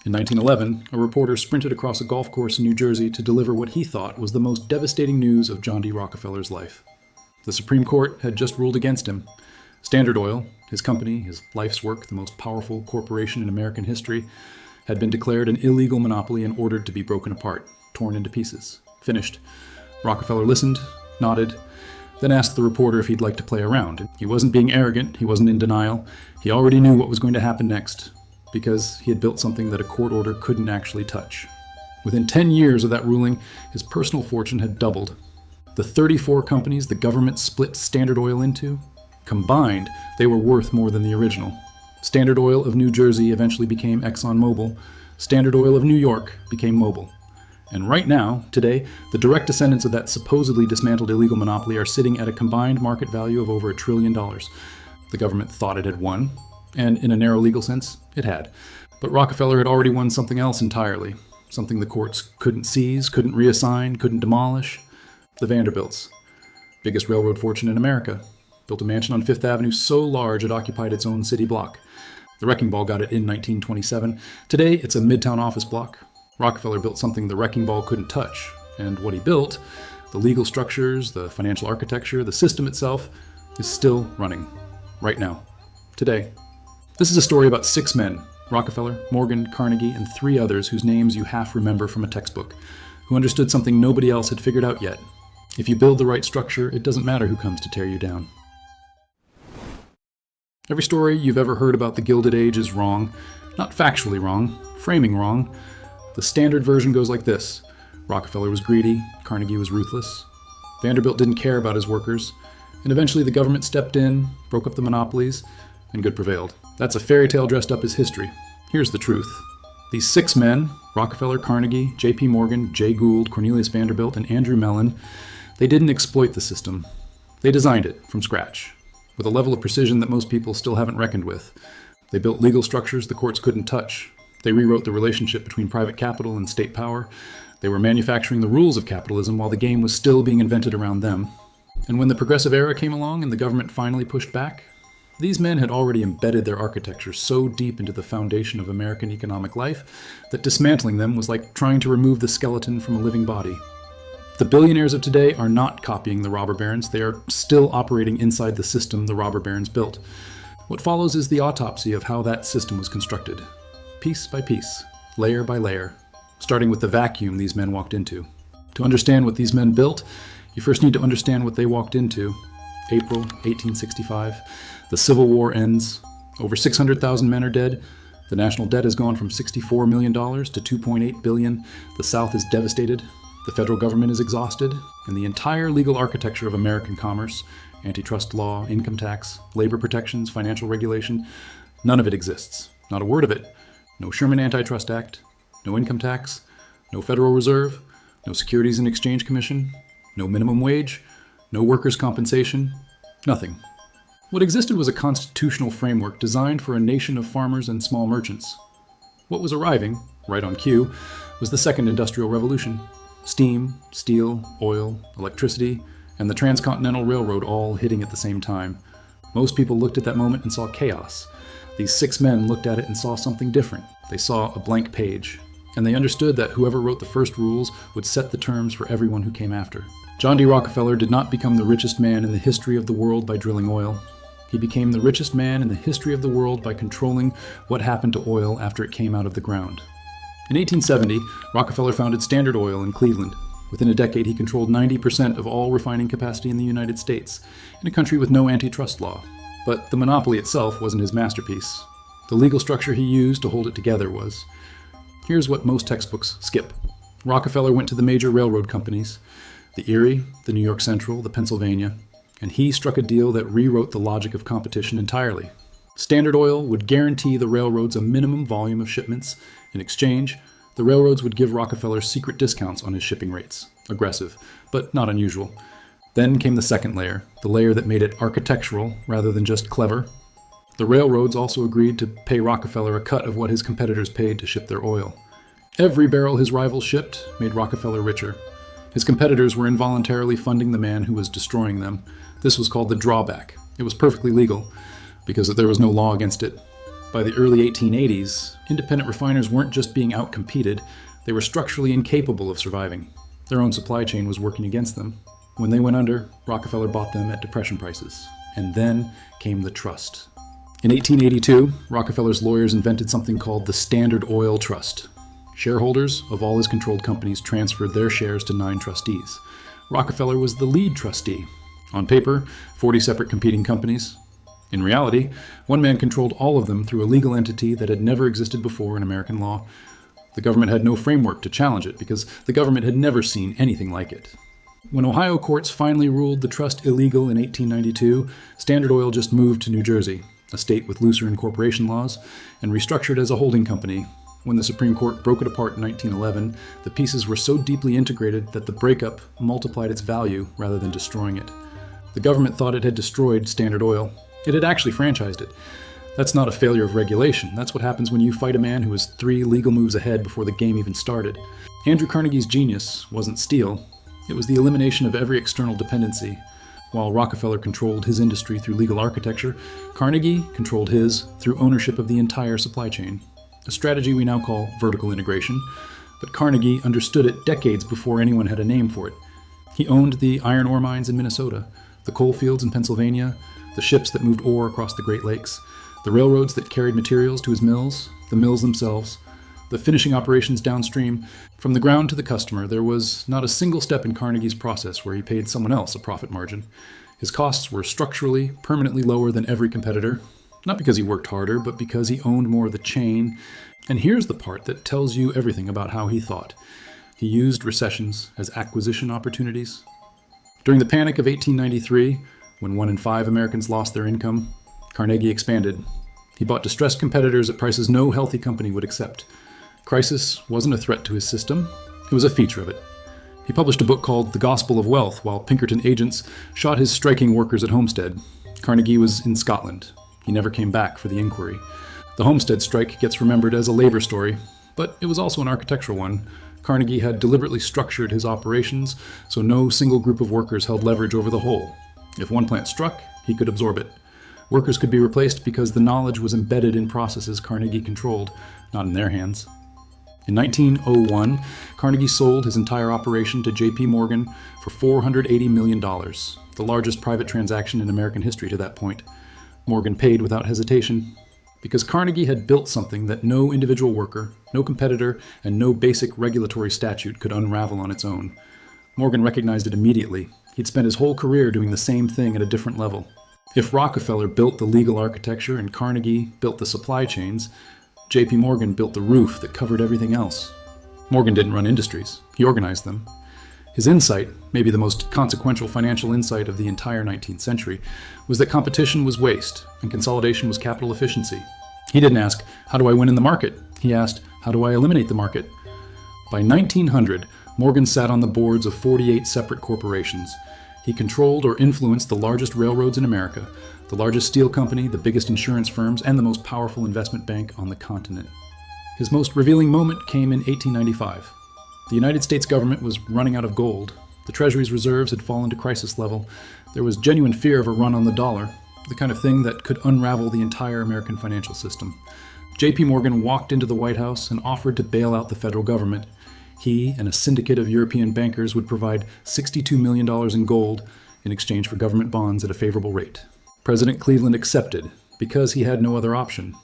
In 1911, a reporter sprinted across a golf course in New Jersey to deliver what he thought was the most devastating news of John D. Rockefeller's life. The Supreme Court had just ruled against him. Standard Oil, his company, his life's work, the most powerful corporation in American history, had been declared an illegal monopoly and ordered to be broken apart, torn into pieces. Finished. Rockefeller listened, nodded, then asked the reporter if he'd like to play around. He wasn't being arrogant, he wasn't in denial. He already knew what was going to happen next, because he had built something that a court order couldn't actually touch. Within 10 years of that ruling, his personal fortune had doubled. The 34 companies the government split Standard Oil into, combined, they were worth more than the original. Standard Oil of New Jersey eventually became ExxonMobil. Standard Oil of New York became Mobil. And right now, today, the direct descendants of that supposedly dismantled illegal monopoly are sitting at a combined market value of over $1 trillion. The government thought it had won, and in a narrow legal sense, it had. But Rockefeller had already won something else entirely, something the courts couldn't seize, couldn't reassign, couldn't demolish. The Vanderbilts, biggest railroad fortune in America, built a mansion on Fifth Avenue so large it occupied its own city block. The Wrecking Ball got it in 1927. Today, it's a midtown office block. Rockefeller built something the Wrecking Ball couldn't touch, and what he built, the legal structures, the financial architecture, the system itself, is still running. Right now. Today. This is a story about 6 men, Rockefeller, Morgan, Carnegie, and 3 others whose names you half remember from a textbook, who understood something nobody else had figured out yet. If you build the right structure, it doesn't matter who comes to tear you down. Every story you've ever heard about the Gilded Age is wrong. Not factually wrong, framing wrong. The standard version goes like this. Rockefeller was greedy, Carnegie was ruthless. Vanderbilt didn't care about his workers, and eventually the government stepped in, broke up the monopolies, and good prevailed. That's a fairy tale dressed up as history. Here's the truth. These 6 men, Rockefeller, Carnegie, J.P. Morgan, Jay Gould, Cornelius Vanderbilt, and Andrew Mellon, they didn't exploit the system. They designed it from scratch, with a level of precision that most people still haven't reckoned with. They built legal structures the courts couldn't touch. They rewrote the relationship between private capital and state power. They were manufacturing the rules of capitalism while the game was still being invented around them. And when the progressive era came along and the government finally pushed back, these men had already embedded their architecture so deep into the foundation of American economic life that dismantling them was like trying to remove the skeleton from a living body. The billionaires of today are not copying the robber barons. They are still operating inside the system the robber barons built. What follows is the autopsy of how that system was constructed. Piece by piece, layer by layer, starting with the vacuum these men walked into. To understand what these men built, you first need to understand what they walked into. April 1865. The Civil War ends. Over 600,000 men are dead. The national debt has gone from $64 million to $2.8 billion. The South is devastated. The federal government is exhausted. And the entire legal architecture of American commerce, antitrust law, income tax, labor protections, financial regulation, none of it exists. Not a word of it. No Sherman Antitrust Act, no income tax, no Federal Reserve, no Securities and Exchange Commission, no minimum wage, no workers' compensation, nothing. What existed was a constitutional framework designed for a nation of farmers and small merchants. What was arriving, right on cue, was the Second Industrial Revolution. Steam, steel, oil, electricity, and the Transcontinental Railroad all hitting at the same time. Most people looked at that moment and saw chaos. These 6 men looked at it and saw something different. They saw a blank page, and they understood that whoever wrote the first rules would set the terms for everyone who came after. John D. Rockefeller did not become the richest man in the history of the world by drilling oil. He became the richest man in the history of the world by controlling what happened to oil after it came out of the ground. In 1870, Rockefeller founded Standard Oil in Cleveland. Within a decade, he controlled 90% of all refining capacity in the United States, in a country with no antitrust law. But the monopoly itself wasn't his masterpiece. The legal structure he used to hold it together was. Here's what most textbooks skip. Rockefeller went to the major railroad companies, the Erie, the New York Central, the Pennsylvania, and he struck a deal that rewrote the logic of competition entirely. Standard Oil would guarantee the railroads a minimum volume of shipments. In exchange, the railroads would give Rockefeller secret discounts on his shipping rates. Aggressive, but not unusual. Then came the second layer, the layer that made it architectural rather than just clever. The railroads also agreed to pay Rockefeller a cut of what his competitors paid to ship their oil. Every barrel his rivals shipped made Rockefeller richer. His competitors were involuntarily funding the man who was destroying them. This was called the drawback. It was perfectly legal, because there was no law against it. By the early 1880s, independent refiners weren't just being outcompeted, they were structurally incapable of surviving. Their own supply chain was working against them. When they went under, Rockefeller bought them at depression prices. And then came the trust. In 1882, Rockefeller's lawyers invented something called the Standard Oil Trust. Shareholders of all his controlled companies transferred their shares to 9 trustees. Rockefeller was the lead trustee. On paper, 40 separate competing companies. In reality, one man controlled all of them through a legal entity that had never existed before in American law. The government had no framework to challenge it because the government had never seen anything like it. When Ohio courts finally ruled the trust illegal in 1892, Standard Oil just moved to New Jersey, a state with looser incorporation laws, and restructured as a holding company. When the Supreme Court broke it apart in 1911, the pieces were so deeply integrated that the breakup multiplied its value rather than destroying it. The government thought it had destroyed Standard Oil. It had actually franchised it. That's not a failure of regulation. That's what happens when you fight a man who is 3 legal moves ahead before the game even started. Andrew Carnegie's genius wasn't steel. It was the elimination of every external dependency. While Rockefeller controlled his industry through legal architecture, Carnegie controlled his through ownership of the entire supply chain. A strategy we now call vertical integration, but Carnegie understood it decades before anyone had a name for it. He owned the iron ore mines in Minnesota, the coal fields in Pennsylvania, the ships that moved ore across the Great Lakes, the railroads that carried materials to his mills, the mills themselves, the finishing operations downstream. From the ground to the customer, there was not a single step in Carnegie's process where he paid someone else a profit margin. His costs were structurally, permanently lower than every competitor, not because he worked harder, but because he owned more of the chain. And here's the part that tells you everything about how he thought. He used recessions as acquisition opportunities. During the Panic of 1893, when 1 in 5 Americans lost their income, Carnegie expanded. He bought distressed competitors at prices no healthy company would accept. Crisis wasn't a threat to his system, it was a feature of it. He published a book called The Gospel of Wealth while Pinkerton agents shot his striking workers at Homestead. Carnegie was in Scotland. He never came back for the inquiry. The Homestead strike gets remembered as a labor story, but it was also an architectural one. Carnegie had deliberately structured his operations so no single group of workers held leverage over the whole. If one plant struck, he could absorb it. Workers could be replaced because the knowledge was embedded in processes Carnegie controlled, not in their hands. In 1901, Carnegie sold his entire operation to J.P. Morgan for $480 million, the largest private transaction in American history to that point. Morgan paid without hesitation, because Carnegie had built something that no individual worker, no competitor, and no basic regulatory statute could unravel on its own. Morgan recognized it immediately. He'd spent his whole career doing the same thing at a different level. If Rockefeller built the legal architecture and Carnegie built the supply chains, J.P. Morgan built the roof that covered everything else. Morgan didn't run industries. He organized them. His insight, maybe the most consequential financial insight of the entire 19th century, was that competition was waste and consolidation was capital efficiency. He didn't ask, how do I win in the market? He asked, how do I eliminate the market? By 1900, Morgan sat on the boards of 48 separate corporations. He controlled or influenced the largest railroads in America, the largest steel company, the biggest insurance firms, and the most powerful investment bank on the continent. His most revealing moment came in 1895. The United States government was running out of gold. The Treasury's reserves had fallen to crisis level. There was genuine fear of a run on the dollar, the kind of thing that could unravel the entire American financial system. J.P. Morgan walked into the White House and offered to bail out the federal government. He and a syndicate of European bankers would provide $62 million in gold in exchange for government bonds at a favorable rate. President Cleveland accepted because he had no other option.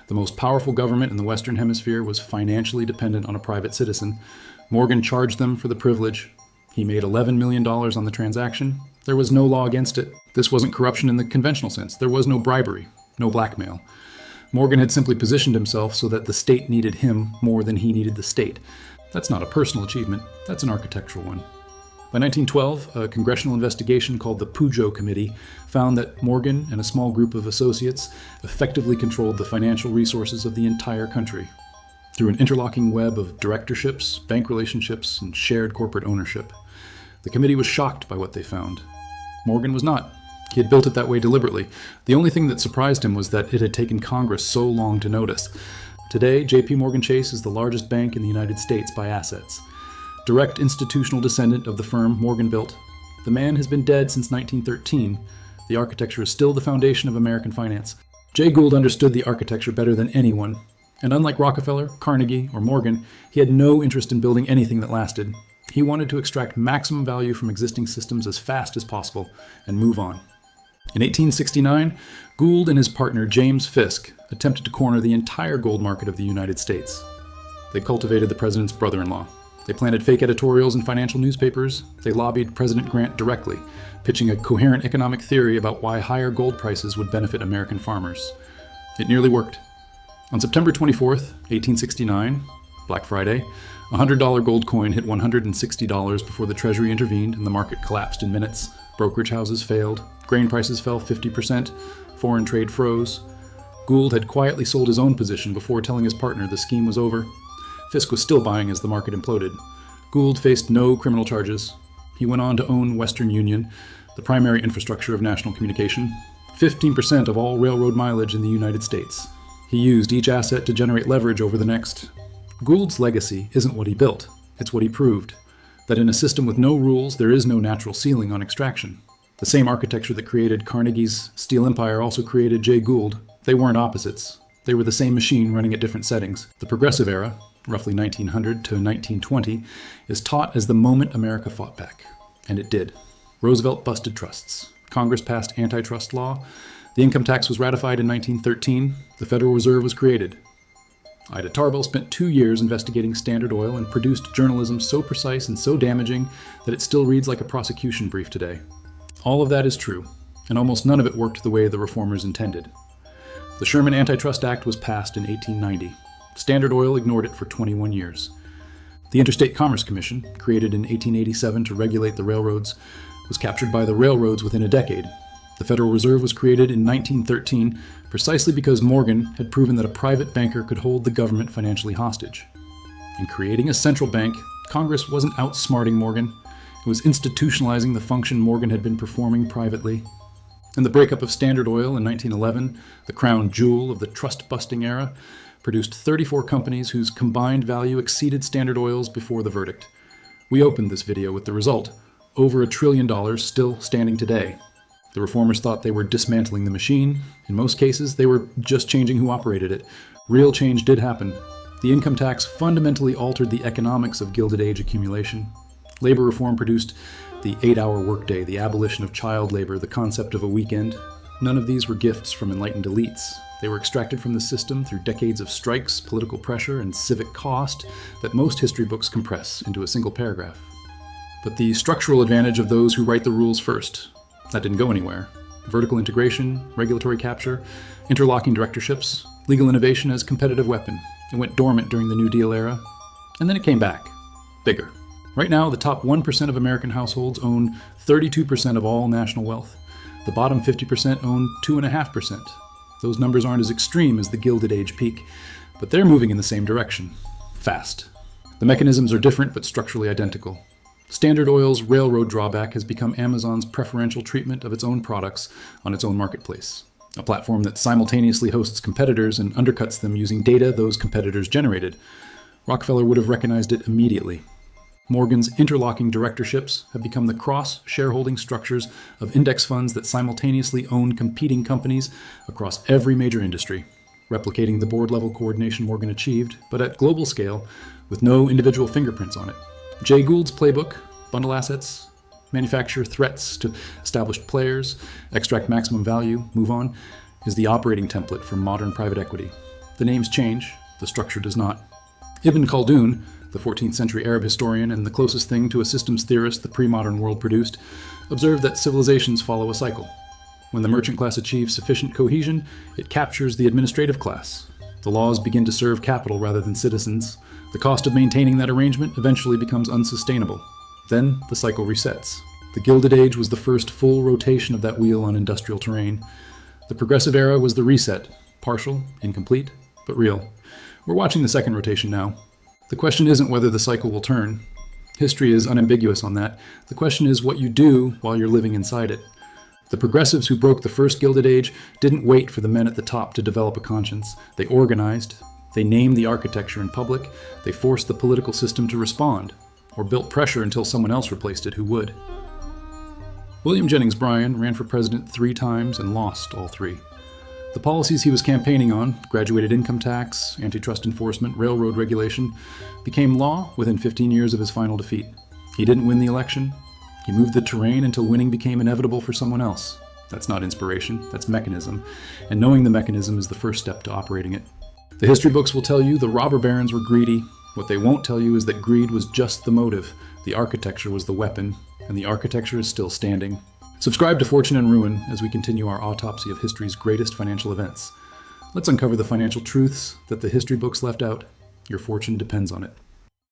The most powerful government in the Western Hemisphere was financially dependent on a private citizen. Morgan charged them for the privilege. He made $11 million on the transaction. There was no law against it. This wasn't corruption in the conventional sense. There was no bribery, no blackmail. Morgan had simply positioned himself so that the state needed him more than he needed the state. That's not a personal achievement, that's an architectural one. By 1912, a congressional investigation called the Pujo Committee found that Morgan and a small group of associates effectively controlled the financial resources of the entire country through an interlocking web of directorships, bank relationships, and shared corporate ownership. The committee was shocked by what they found. Morgan was not. He had built it that way deliberately. The only thing that surprised him was that it had taken Congress so long to notice. Today, J.P. Morgan Chase is the largest bank in the United States by assets. Direct institutional descendant of the firm Morgan built. The man has been dead since 1913. The architecture is still the foundation of American finance. Jay Gould understood the architecture better than anyone, and unlike Rockefeller, Carnegie, or Morgan, he had no interest in building anything that lasted. He wanted to extract maximum value from existing systems as fast as possible and move on. In 1869, Gould and his partner James Fisk attempted to corner the entire gold market of the United States. They cultivated the president's brother-in-law. They planted fake editorials in financial newspapers. They lobbied President Grant directly, pitching a coherent economic theory about why higher gold prices would benefit American farmers. It nearly worked. On September 24th, 1869, Black Friday, a $100 gold coin hit $160 before the Treasury intervened and the market collapsed in minutes. Brokerage houses failed, grain prices fell 50%, foreign trade froze. Gould had quietly sold his own position before telling his partner the scheme was over. Fisk was still buying as the market imploded. Gould faced no criminal charges. He went on to own Western Union, the primary infrastructure of national communication, 15% of all railroad mileage in the United States. He used each asset to generate leverage over the next. Gould's legacy isn't what he built, it's what he proved. That in a system with no rules, there is no natural ceiling on extraction. The same architecture that created Carnegie's steel empire also created Jay Gould. They weren't opposites. They were the same machine running at different settings. The Progressive Era, roughly 1900 to 1920, is taught as the moment America fought back. And it did. Roosevelt busted trusts. Congress passed antitrust law. The income tax was ratified in 1913. The Federal Reserve was created. Ida Tarbell spent 2 years investigating Standard Oil and produced journalism so precise and so damaging that it still reads like a prosecution brief today. All of that is true, and almost none of it worked the way the reformers intended. The Sherman Antitrust Act was passed in 1890. Standard Oil ignored it for 21 years. The Interstate Commerce Commission, created in 1887 to regulate the railroads, was captured by the railroads within a decade. The Federal Reserve was created in 1913 precisely because Morgan had proven that a private banker could hold the government financially hostage. In creating a central bank, Congress wasn't outsmarting Morgan. It was institutionalizing the function Morgan had been performing privately. In the breakup of Standard Oil in 1911, the crown jewel of the trust-busting era, produced 34 companies whose combined value exceeded Standard Oil's before the verdict. We opened this video with the result, over $1 trillion still standing today. The reformers thought they were dismantling the machine. In most cases, they were just changing who operated it. Real change did happen. The income tax fundamentally altered the economics of Gilded Age accumulation. Labor reform produced the 8-hour workday, the abolition of child labor, the concept of a weekend. None of these were gifts from enlightened elites. They were extracted from the system through decades of strikes, political pressure, and civic cost that most history books compress into a single paragraph. But the structural advantage of those who write the rules first, that didn't go anywhere. Vertical integration, regulatory capture, interlocking directorships, legal innovation as competitive weapon. It went dormant during the New Deal era, and then it came back, bigger. Right now, the top 1% of American households own 32% of all national wealth. The bottom 50% own 2.5%. Those numbers aren't as extreme as the Gilded Age peak, but they're moving in the same direction. Fast. The mechanisms are different but structurally identical. Standard Oil's railroad drawback has become Amazon's preferential treatment of its own products on its own marketplace, a platform that simultaneously hosts competitors and undercuts them using data those competitors generated. Rockefeller would have recognized it immediately. Morgan's interlocking directorships have become the cross-shareholding structures of index funds that simultaneously own competing companies across every major industry, replicating the board-level coordination Morgan achieved, but at global scale with no individual fingerprints on it. Jay Gould's playbook, bundle assets, manufacture threats to established players, extract maximum value, move on, is the operating template for modern private equity. The names change, the structure does not. Ibn Khaldun, the 14th century Arab historian and the closest thing to a systems theorist the pre-modern world produced, observed that civilizations follow a cycle. When the merchant class achieves sufficient cohesion, it captures the administrative class. The laws begin to serve capital rather than citizens. The cost of maintaining that arrangement eventually becomes unsustainable. Then the cycle resets. The Gilded Age was the first full rotation of that wheel on industrial terrain. The Progressive Era was the reset, partial, incomplete, but real. We're watching the second rotation now. The question isn't whether the cycle will turn. History is unambiguous on that. The question is what you do while you're living inside it. The progressives who broke the first Gilded Age didn't wait for the men at the top to develop a conscience. They organized. They named the architecture in public. They forced the political system to respond, or built pressure until someone else replaced it who would. William Jennings Bryan ran for president 3 times and lost all 3. The policies he was campaigning on, graduated income tax, antitrust enforcement, railroad regulation, became law within 15 years of his final defeat. He didn't win the election. He moved the terrain until winning became inevitable for someone else. That's not inspiration, that's mechanism. And knowing the mechanism is the first step to operating it. The history books will tell you the robber barons were greedy. What they won't tell you is that greed was just the motive. The architecture was the weapon, and the architecture is still standing. Subscribe to Fortune and Ruin as we continue our autopsy of history's greatest financial events. Let's uncover the financial truths that the history books left out. Your fortune depends on it.